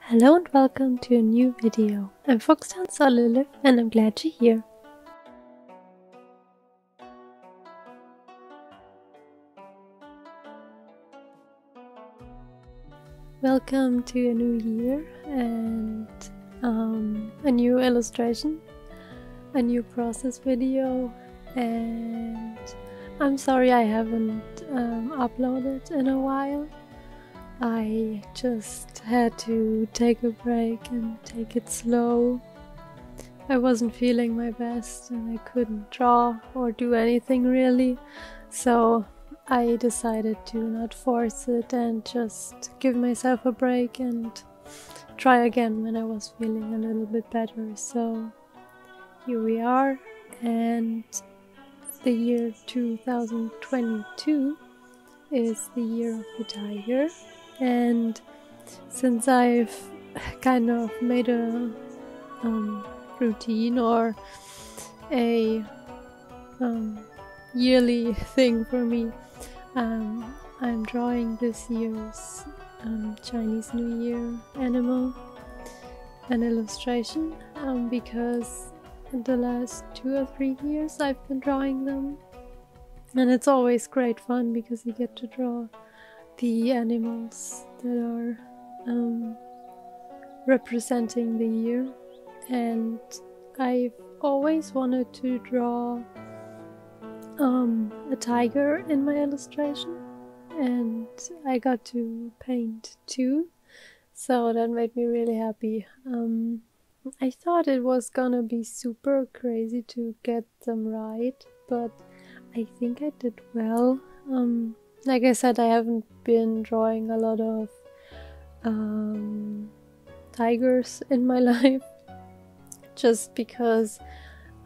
Hello and welcome to a new video. I'm Fuchstanz and I'm glad you're here. Welcome to a new year and a new illustration, a new process video, and I'm sorry I haven't uploaded in a while. I just had to take a break and take it slow. I wasn't feeling my best and I couldn't draw or do anything really, so I decided to not force it and just give myself a break and try again when I was feeling a little bit better. So here we are, and the year 2022 is the year of the tiger. And since I've kind of made a routine or a yearly thing for me, I'm drawing this year's Chinese New Year animal, an illustration, because in the last 2 or 3 years I've been drawing them, and it's always great fun because you get to draw the animals that are representing the year. And I've always wanted to draw a tiger in my illustration, and I got to paint 2, so that made me really happy. I thought it was gonna be super crazy to get them right, but I think I did well. Like I said, I haven't been drawing a lot of tigers in my life, just because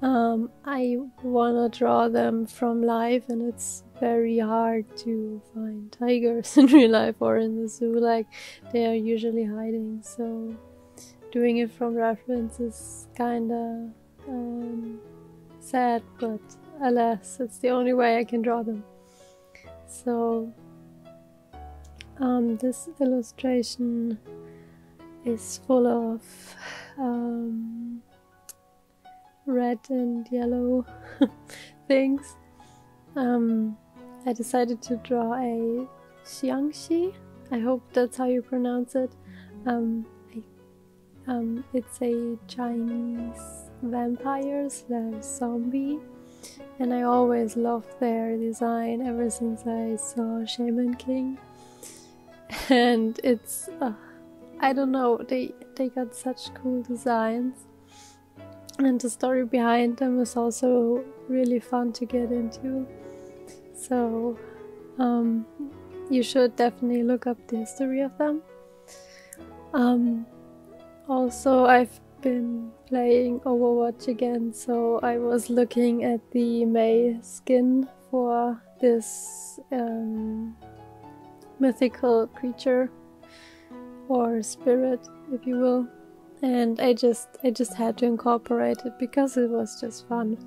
I wanna draw them from life, and it's very hard to find tigers in real life or in the zoo. Like, they are usually hiding, so doing it from reference is kinda sad, but alas, it's the only way I can draw them. So this illustration is full of red and yellow things. I decided to draw a Shaoqing. I hope that's how you pronounce it. It's a Chinese vampire / zombie. And I always loved their design ever since I saw Shaman King. And it's, I don't know, they got such cool designs. And the story behind them is also really fun to get into. So you should definitely look up the history of them. Also, I've been playing Overwatch again, so I was looking at the May skin for this mythical creature or spirit, if you will, and I just had to incorporate it because it was just fun.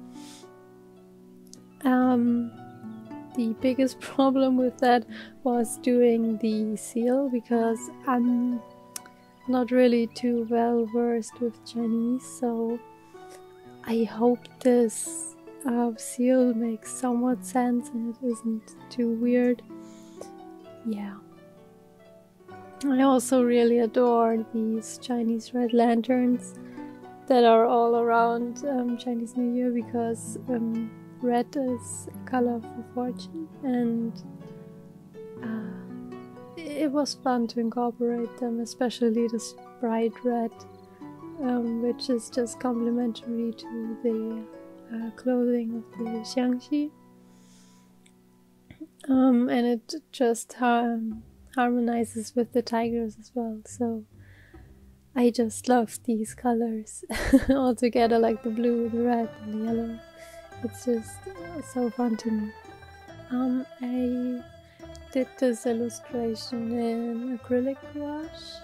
The biggest problem with that was doing the seal, because I'm not really too well versed with Chinese, so I hope this seal makes somewhat sense and it isn't too weird. Yeah. I also really adore these Chinese red lanterns that are all around Chinese New Year, because red is a color for fortune, and it was fun to incorporate them, especially this bright red, which is just complementary to the clothing of the Shaoqing. And it just harmonizes with the tigers as well, so I just love these colors all together, like the blue, the red, and the yellow. It's just so fun to me. I did this illustration in acrylic gouache,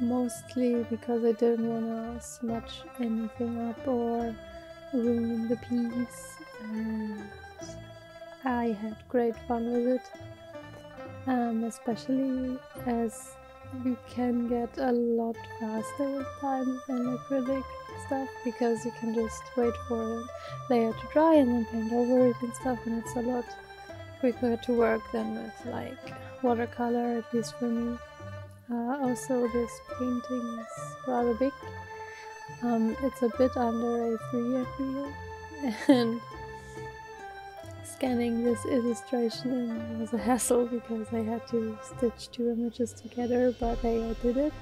mostly because I didn't want to smudge anything up or ruin the piece, and I had great fun with it, especially as you can get a lot faster with time than acrylic stuff, because you can just wait for a layer to dry and then paint over it and stuff, and it's a lot quicker to work than with like watercolor, at least for me. Also, this painting is rather big. It's a bit under A3, I feel, and scanning this illustration was a hassle because I had to stitch two images together, but I did it,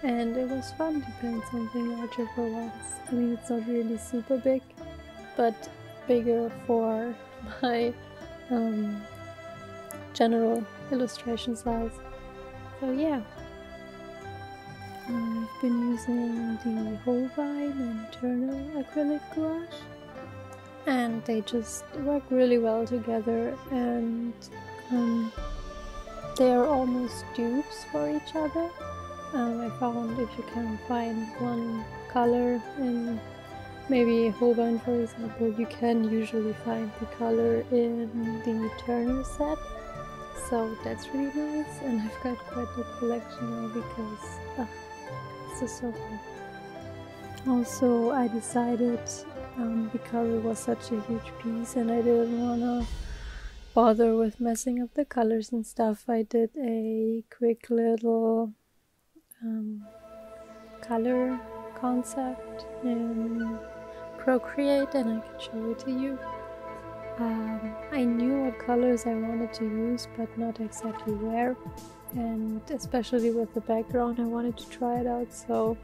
and it was fun to paint something larger for once. I mean, it's not really super big, but bigger for my general illustration size. So yeah, I've been using the Holbein and Turner Acrylic Gouache, and they just work really well together, and they are almost dupes for each other. I found if you can find one color in maybe Holbein, for example, you can usually find the color in the Turner set. So that's really nice, and I've got quite a collection now because this is so fun. Also, I decided, because it was such a huge piece and I didn't wanna bother with messing up the colors and stuff, I did a quick little color concept in Procreate, and I can show it to you. I knew what colors I wanted to use, but not exactly where, and especially with the background I wanted to try it out, so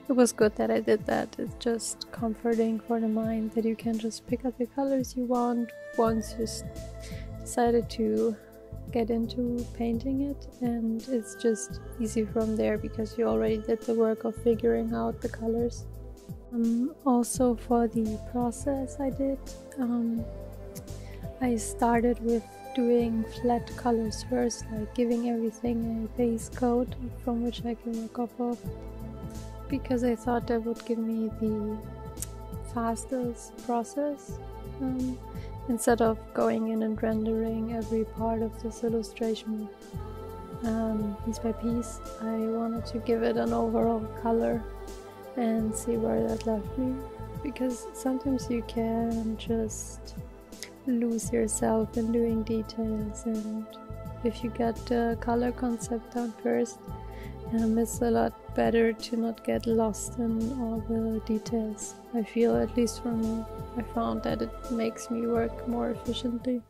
it was good that I did that. It's just comforting for the mind that you can just pick up the colors you want once you decided to get into painting it, and it's just easy from there because you already did the work of figuring out the colors. Also, for the process I did, I started with doing flat colors first, like giving everything a base coat from which I can work off of, because I thought that would give me the fastest process. Instead of going in and rendering every part of this illustration piece by piece, I wanted to give it an overall color and see where that left me, because sometimes you can just lose yourself in doing details, and if you get the color concept down first, it's a lot better to not get lost in all the details. I feel, at least for me, I found that it makes me work more efficiently.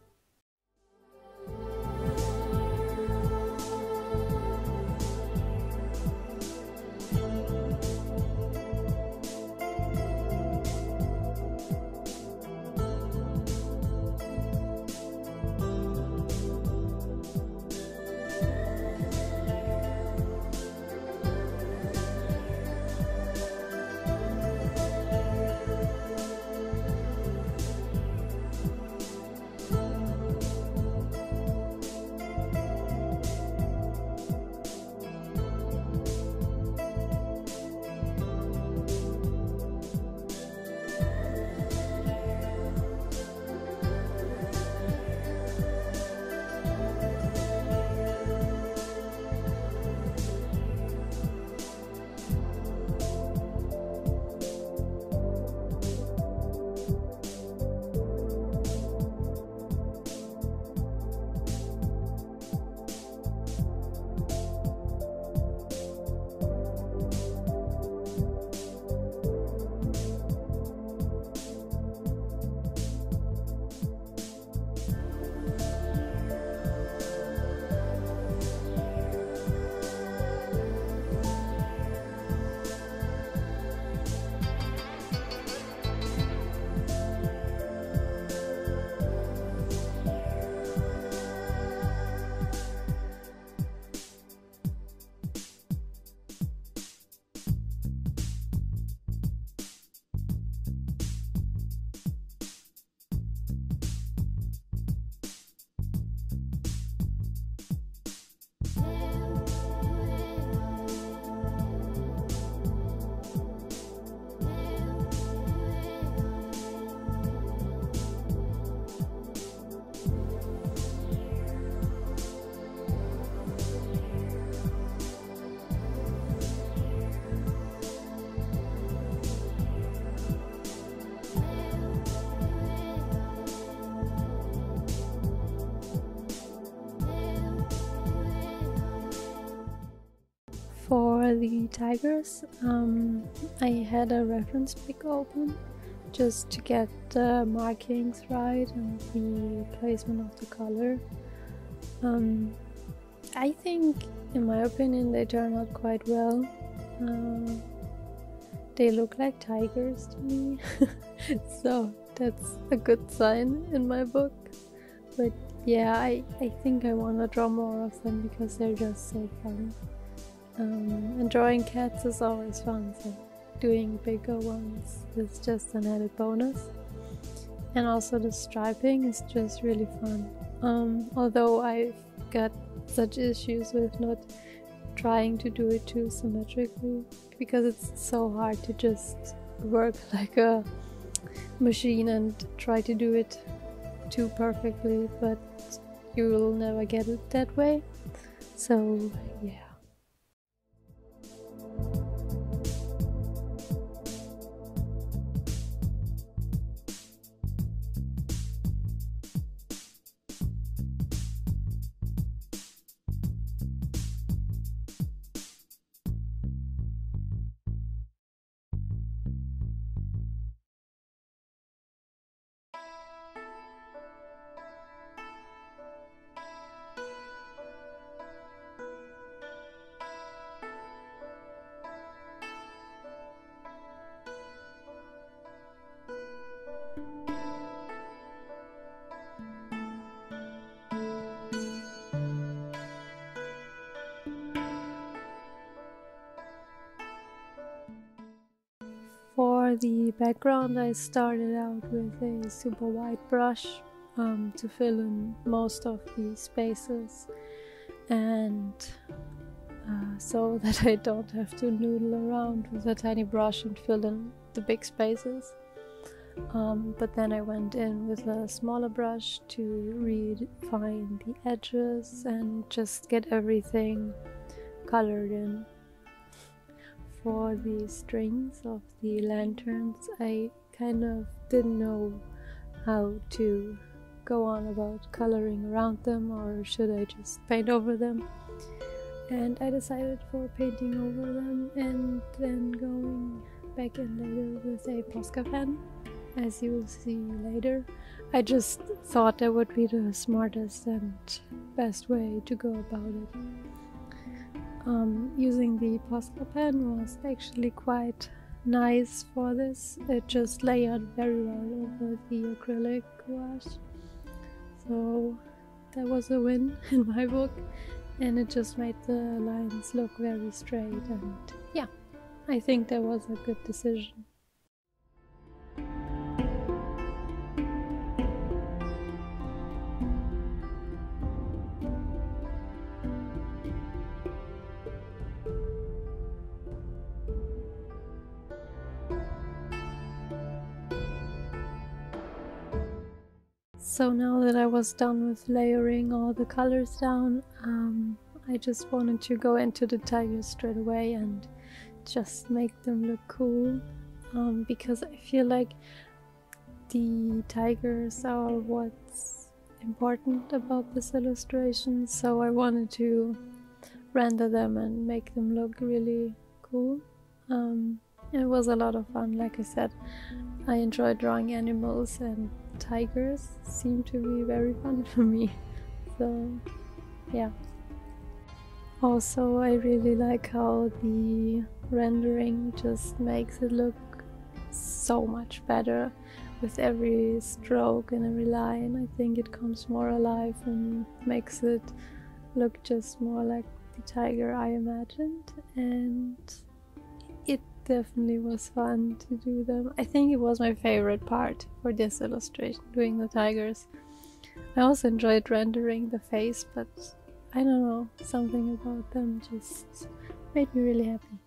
For the tigers, I had a reference book open just to get the markings right and the placement of the color. I think, in my opinion, they turn out quite well. They look like tigers to me, so that's a good sign in my book. But yeah, I think I want to draw more of them because they're just so fun. And drawing cats is always fun, so doing bigger ones is just an added bonus. And also the striping is just really fun. Although I've got such issues with not trying to do it too symmetrically, because it's so hard to just work like a machine and try to do it too perfectly, but you will never get it that way. So yeah. For the background, I started out with a super wide brush to fill in most of the spaces, and so that I don't have to noodle around with a tiny brush and fill in the big spaces. But then I went in with a smaller brush to refine the edges and just get everything colored in. For the strings of the lanterns, I kind of didn't know how to go on about coloring around them, or should I just paint over them. And I decided for painting over them and then going back in later with a Posca pen, as you will see later. I just thought that would be the smartest and best way to go about it. Using the Posca pen was actually quite nice for this. It just layered very well over the acrylic gouache, so that was a win in my book, and it just made the lines look very straight, and yeah, I think that was a good decision. So now that I was done with layering all the colors down, I just wanted to go into the tigers straight away and just make them look cool, because I feel like the tigers are what's important about this illustration, so I wanted to render them and make them look really cool. It was a lot of fun. Like I said, I enjoy drawing animals, and tigers seem to be very fun for me, so yeah. Also, I really like how the rendering just makes it look so much better with every stroke and every line. I think it comes more alive and makes it look just more like the tiger I imagined, and it definitely was fun to do them. I think it was my favorite part for this illustration, doing the tigers. I also enjoyed rendering the face, but I don't know, something about them just made me really happy.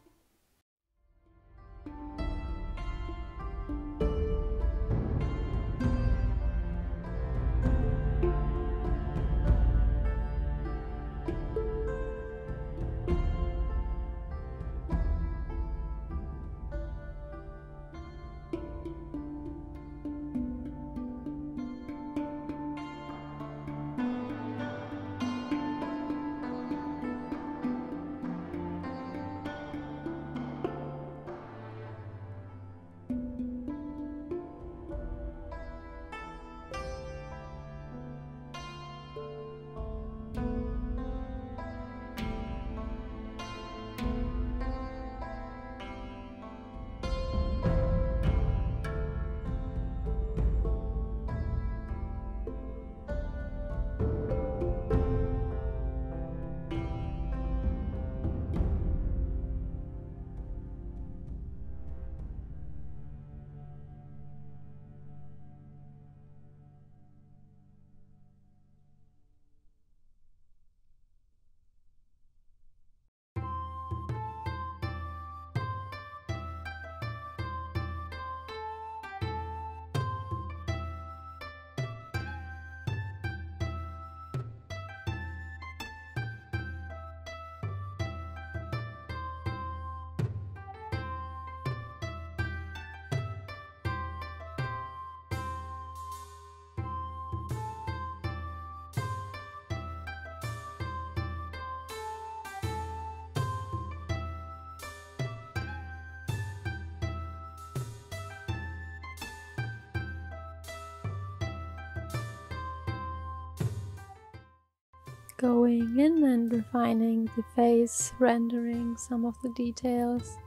going in and refining the face, rendering some of the details.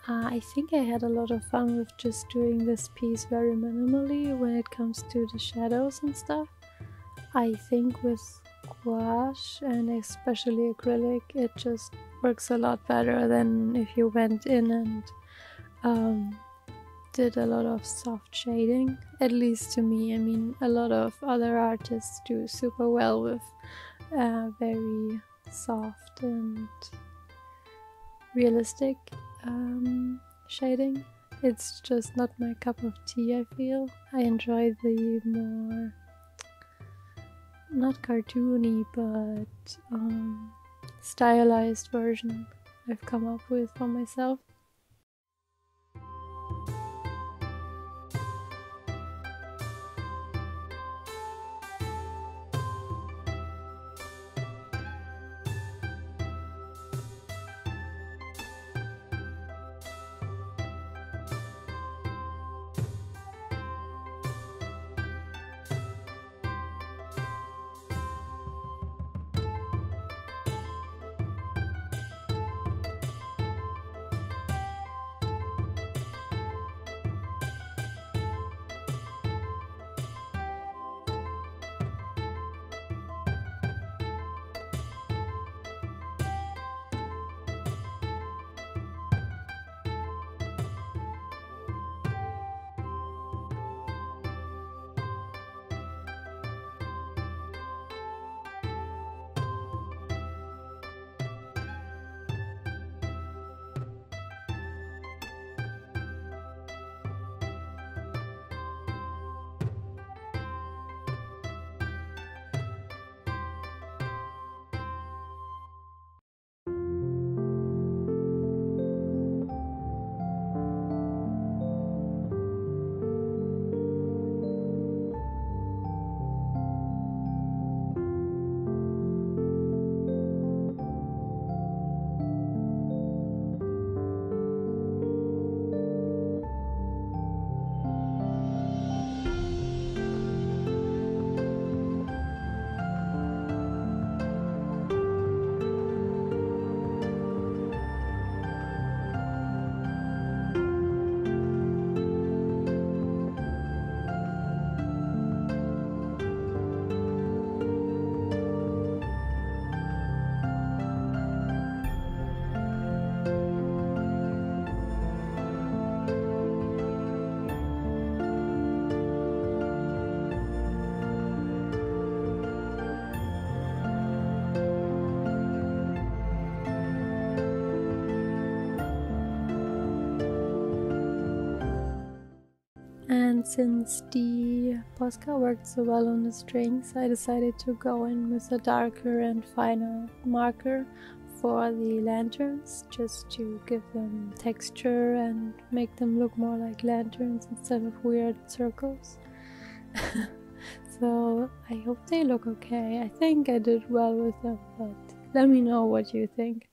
I think I had a lot of fun with just doing this piece very minimally when it comes to the shadows and stuff. I think with gouache and especially acrylic it just works a lot better than if you went in and did a lot of soft shading, at least to me. I mean, a lot of other artists do super well with very soft and realistic shading. It's just not my cup of tea, I feel. I enjoy the more, not cartoony, but stylized version I've come up with for myself. And since the Posca worked so well on the strings, I decided to go in with a darker and finer marker for the lanterns, just to give them texture and make them look more like lanterns instead of weird circles. So I hope they look okay. I think I did well with them, but let me know what you think.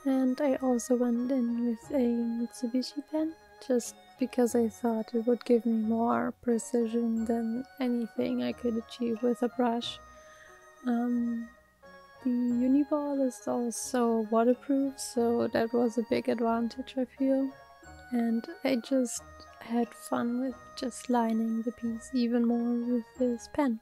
and I also went in with a Mitsubishi pen, just because I thought it would give me more precision than anything I could achieve with a brush. The uni-ball is also waterproof, so that was a big advantage, I feel. And I just had fun with just lining the piece even more with this pen.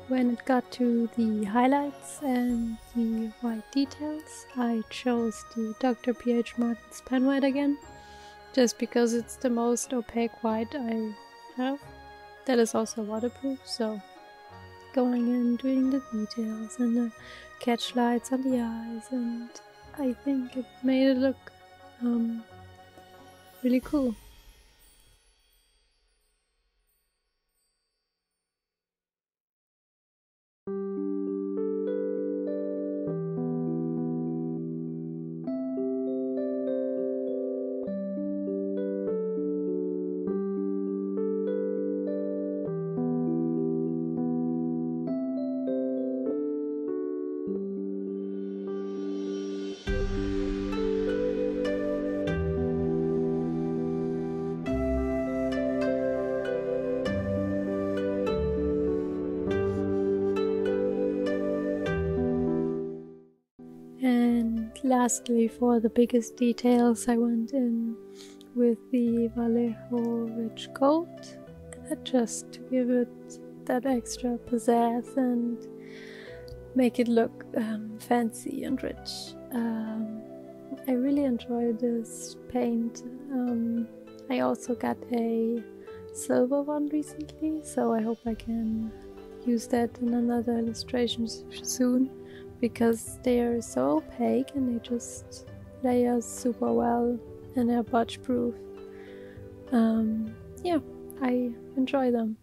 When it got to the highlights and the white details, I chose the Dr. P.H. Martin's pen white again, just because it's the most opaque white I have. That is also waterproof, so going in, doing the details and the catch lights on the eyes, and I think it made it look really cool. And lastly, for the biggest details, I went in with the Vallejo rich gold, just to give it that extra pizzazz and make it look fancy and rich. I really enjoyed this paint. I also got a silver one recently, so I hope I can use that in another illustration soon, because they are so opaque and they just layer super well and they're budge proof. Yeah, I enjoy them.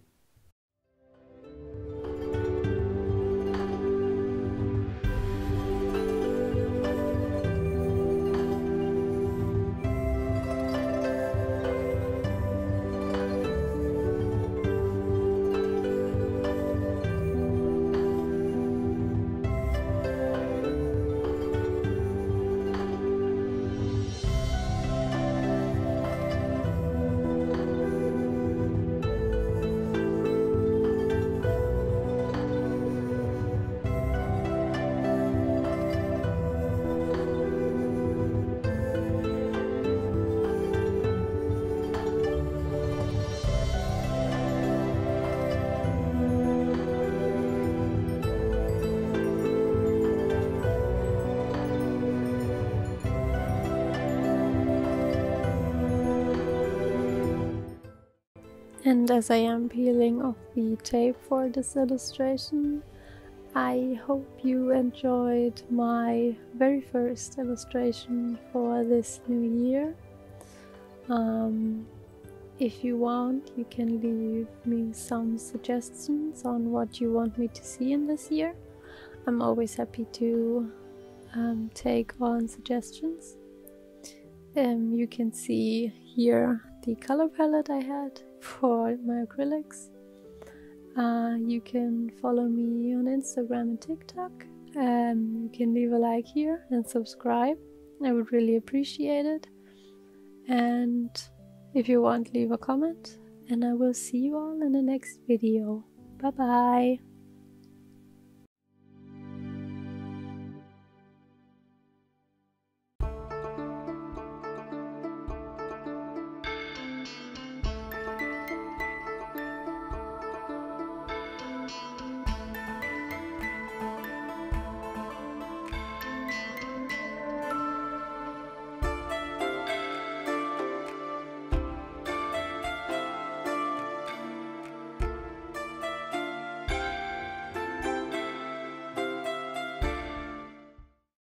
And as I am peeling off the tape for this illustration, I hope you enjoyed my very first illustration for this new year. If you want, you can leave me some suggestions on what you want me to see in this year. I'm always happy to take on suggestions. You can see here the color palette I had for my acrylics. You can follow me on Instagram and TikTok. You can leave a like here and subscribe. I would really appreciate it. And if you want, leave a comment, and I will see you all in the next video. Bye bye!